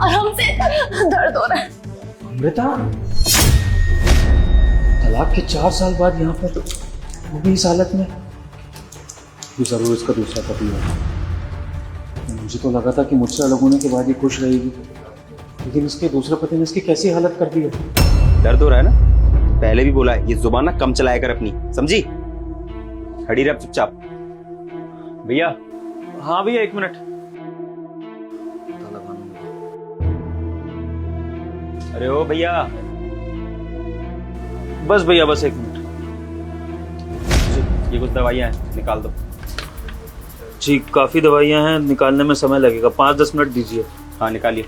आराम से, दर्द हो रहा है। अमृता, तलाक के 4 साल बाद यहाँ पर, वो भी इस हालत में। ये जरूर इसका दूसरा पति है। मुझे तो लगा था कि मुझसे अलग होने के बाद ही खुश रहेगी, लेकिन इसके दूसरे पति ने इसकी कैसी हालत कर दी है। दर्द हो रहा है ना? पहले भी बोला है, ये जुबान ना कम चलाया कर अपनी, समझी? खड़ी रह चुपचाप। भैया। हाँ भैया, 1 मिनट। अरे ओ भैया। बस भैया, बस 1 मिनट। ये कुछ दवाइयाँ हैं, निकाल दो। जी, काफी दवाइयाँ हैं, निकालने में समय लगेगा। 5-10 मिनट दीजिए। हाँ निकालिए।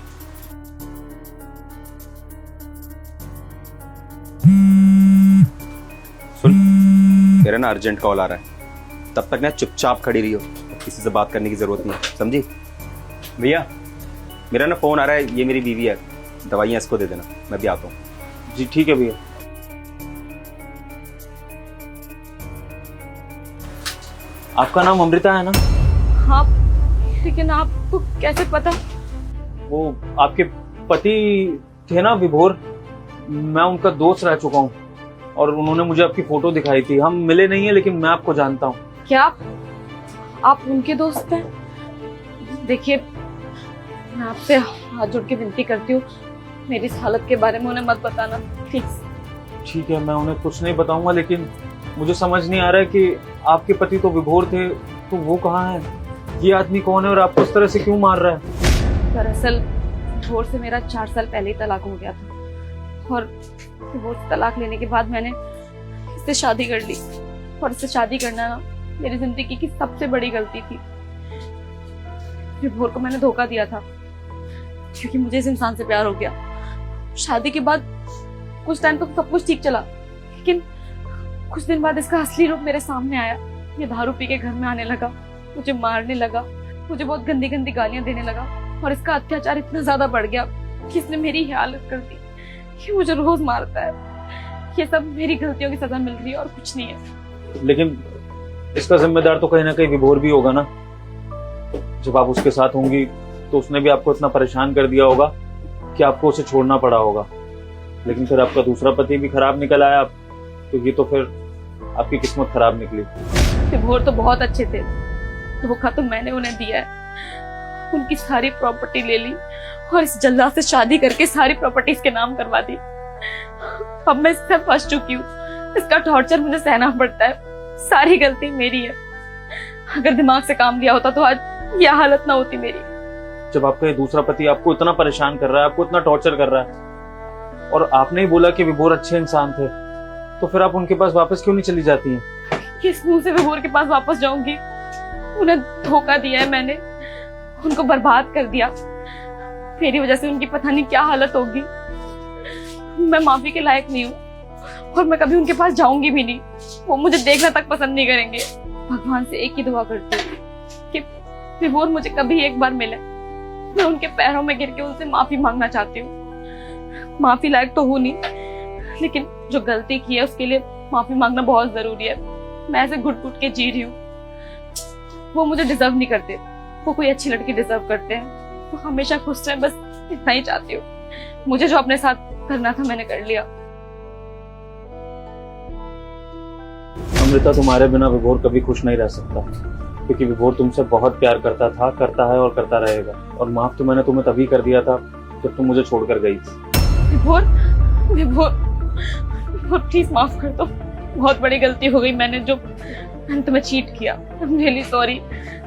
सुन, तेरा ना अर्जेंट कॉल आ रहा है, तब तक ना चुपचाप खड़ी रही हो, किसी से बात करने की जरूरत नहीं, समझी? भैया, मेरा ना फोन आ रहा है, ये मेरी बीवी है, दवाइयाँ इसको दे देना, मैं भी आता हूँ। जी ठीक है भैया। आपका नाम अमृता है ना? हाँ, लेकिन आपको कैसे पता? वो आपके पति थे ना, विभोर, मैं उनका दोस्त रह चुका हूँ और उन्होंने मुझे आपकी फोटो दिखाई थी। हम मिले नहीं है, लेकिन मैं आपको जानता हूँ। क्या आप उनके दोस्त हैं? देखिए, मैं आपसे हाथ जोड़ के विनती करती हूँ, मेरी इस हालत के बारे में उन्हें मत बताना, प्लीज। ठीक है, मैं उन्हें कुछ नहीं बताऊंगा, लेकिन मुझे समझ नहीं आ रहा है कि आपके पति तो विभोर थे, तो वो कहाँ है? ये आदमी कौन है और आपको इस तरह से क्यों मार रहा है? दरअसल विभोर से मेरा 4 साल पहले ही तलाक हो गया था, और विभोर से तलाक लेने के बाद मैंने इससे शादी कर ली, और इससे शादी करना ना मेरी जिंदगी की सबसे बड़ी गलती थी। विभोर को मैंने धोखा दिया था, क्योंकि मुझे इस इंसान से प्यार हो गया। शादी के बाद कुछ टाइम तक सब कुछ ठीक चला, लेकिन कुछ दिन बाद इसका असली रूप मेरे सामने आया। ये दारू पी के घर में आने लगा, मुझे मारने लगा, मुझे बहुत गंदी गंदी गालियां देने लगा, और इसका अत्याचार इतना ज्यादा बढ़ गया कि इसने मेरी हालत कर दी। ये मुझे रोज मारता है। ये सब मेरी गलतियों की सजा मिल रही है और कुछ नहीं है। लेकिन इसका जिम्मेदार तो कहीं ना कहीं विभोर भी होगा ना? जब आप उसके साथ होंगी तो उसने भी आपको इतना परेशान कर दिया होगा कि आपको उसे छोड़ना पड़ा होगा। लेकिन फिर आपका दूसरा पति भी खराब निकल आया, तो ये तो फिर आपकी किस्मत खराब निकली। विभोर तो बहुत अच्छे थे, धोखा तो मैंने उन्हें दिया है। उनकी सारी प्रॉपर्टी ले ली और इस जल्लाद से शादी करके सारी प्रॉपर्टी इसके नाम करवा दी। अब मैं इससे फंस चुकी हूँ, इसका टॉर्चर मुझे सहना पड़ता है। सारी गलती मेरी है। अगर दिमाग से काम लिया होता तो आज यह हालत ना होती मेरी। जब आपका ये दूसरा पति आपको इतना परेशान कर रहा है, आपको इतना टॉर्चर कर रहा है, और आपने ही बोला कि विभोर अच्छे इंसान थे, तो फिर आप उनके पास वापस क्यों नहीं चली जाती हैं? किस मुंह से विभोर के पास वापस जाऊंगी? उन्हें धोखा दिया है मैंने, उनको बर्बाद कर दिया। मेरी वजह से उनकी पता नहीं क्या हालत होगी। मैं माफी के लायक नहीं हूँ, और मैं कभी उनके पास जाऊंगी भी नहीं। वो मुझे देखना तक पसंद नहीं करेंगे। भगवान से एक ही दुआ करती हूँ कि विभोर मुझे कभी एक बार मिले। मैं उनके पैरों में गिर के उनसे माफी मांगना चाहती हूँ। माफी लायक तो हूँ नहीं, लेकिन जो गलती की है उसके लिए माफी मांगना बहुत जरूरी है। मैं ऐसे घुट घुट के जी रही हूँ। वो मुझे डिजर्व नहीं करते, वो कोई अच्छी लड़की डिजर्व करते हैं। वो हमेशा खुश रहे, बस इतना ही चाहती हूँ। मुझे जो अपने साथ करना था मैंने कर लिया। अमृता, तुम्हारे बिना विभोर कभी खुश नहीं रह सकता, क्योंकि विभोर तुमसे बहुत प्यार करता था, करता है और करता रहेगा। और माफ तो मैंने तुम्हें तभी कर दिया था जब तुम मुझे छोड़कर गई थी। विभोर, विभोर, विभोर प्लीज माफ कर दो। बहुत बड़ी गलती हो गई। मैंने तुम्हें चीट किया। I am really sorry.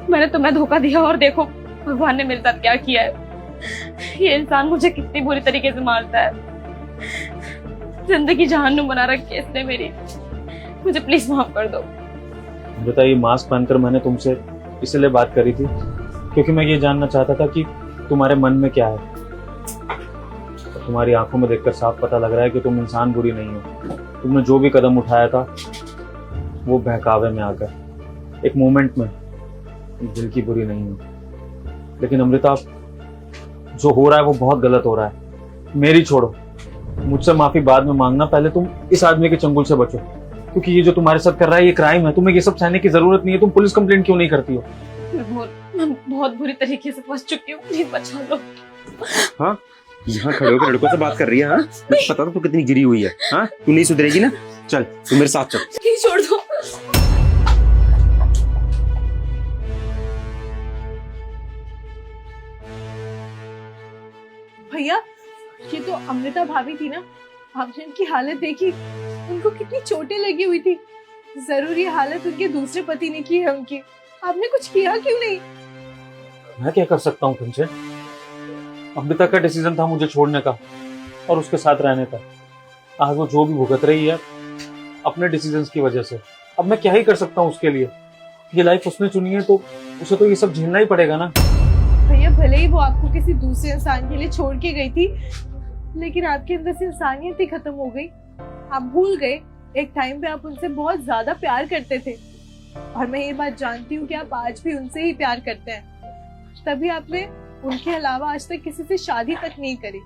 मैंने तुम्हें धोखा दिया, और देखो भगवान ने मेरे साथ क्या किया है। ये इंसान मुझे कितनी बुरी तरीके से मारता है। जिंदगी जहन्नुम बना रखी है इसने मेरी। मुझे प्लीज माफ कर दो। अमृता, ये मास्क पहनकर मैंने तुमसे इसलिए बात करी थी क्योंकि मैं ये जानना चाहता था कि तुम्हारे मन में क्या है। और तुम्हारी आंखों में देखकर साफ पता लग रहा है कि तुम इंसान बुरी नहीं हो। तुमने जो भी कदम उठाया था वो बहकावे में आकर, एक मोमेंट में, दिल की बुरी नहीं हो। लेकिन अमृता, जो हो रहा है वो बहुत गलत हो रहा है। मेरी छोड़ो, मुझसे माफी बाद में मांगना, पहले तुम इस आदमी के चंगुल से बचो, क्योंकि ये जो तुम्हारे साथ कर रहा है ये क्राइम है। तुम्हें ये सब सहने की जरूरत नहीं है। तुम पुलिस कंप्लेंट क्यों नहीं करती हो? मैं बहुत बुरी तरीके से फंस चुकी हूँ, प्लीज बचा लो। हाँ, यहाँ खड़े होकर लड़कों से बात कर रही है। हाँ, मुझे पता था तू कितनी गिरी हुई है। हाँ, तू नहीं सुधरेगी ना। चल तू मेरे साथ चल। प्लीज छोड़ दो। भैया, ये तो अमृता भाभी थी ना? आपने उनकी हालत देखी, उनको कितनी चोटें लगी हुई थी। जरूर ये हालत उनके दूसरे पति ने की है उनकी। आपने कुछ किया क्यों नहीं? मैं क्या कर सकता हूँ कंचन? अमृता का डिसीजन था मुझे छोड़ने का और उसके साथ रहने का। आज वो जो भी भुगत रही है अपने डिसीजंस की वजह से, अब मैं क्या ही कर सकता हूँ उसके लिए। ये लाइफ उसने चुनी है तो उसे तो ये सब झेलना ही पड़ेगा ना। भैया, भले ही वो आपको किसी दूसरे इंसान के लिए छोड़ के गई थी, लेकिन आपके अंदर से इंसानियत ही खत्म हो गई। आप भूल गए एक टाइम पे आप उनसे बहुत ज्यादा प्यार करते थे, और मैं ये बात जानती हूँ कि आप आज भी उनसे ही प्यार करते हैं। तभी आपने उनके अलावा आज तक किसी से शादी तक नहीं करी।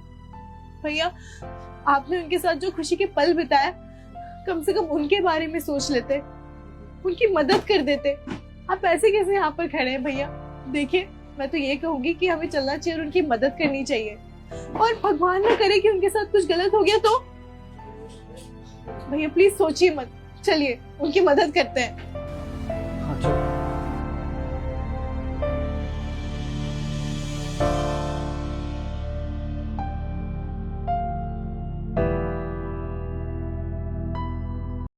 भैया, आपने उनके साथ जो खुशी के पल बिताया, कम से कम उनके बारे में सोच लेते, उनकी मदद कर देते। आप ऐसे कैसे यहाँ पर खड़े हैं भैया? देखिए, मैं तो ये कहूंगी कि हमें चलना चाहिए और उनकी मदद करनी चाहिए। और भगवान ना करे कि उनके साथ कुछ गलत हो गया तो। भैया प्लीज सोचिए मत, चलिए उनकी मदद करते हैं।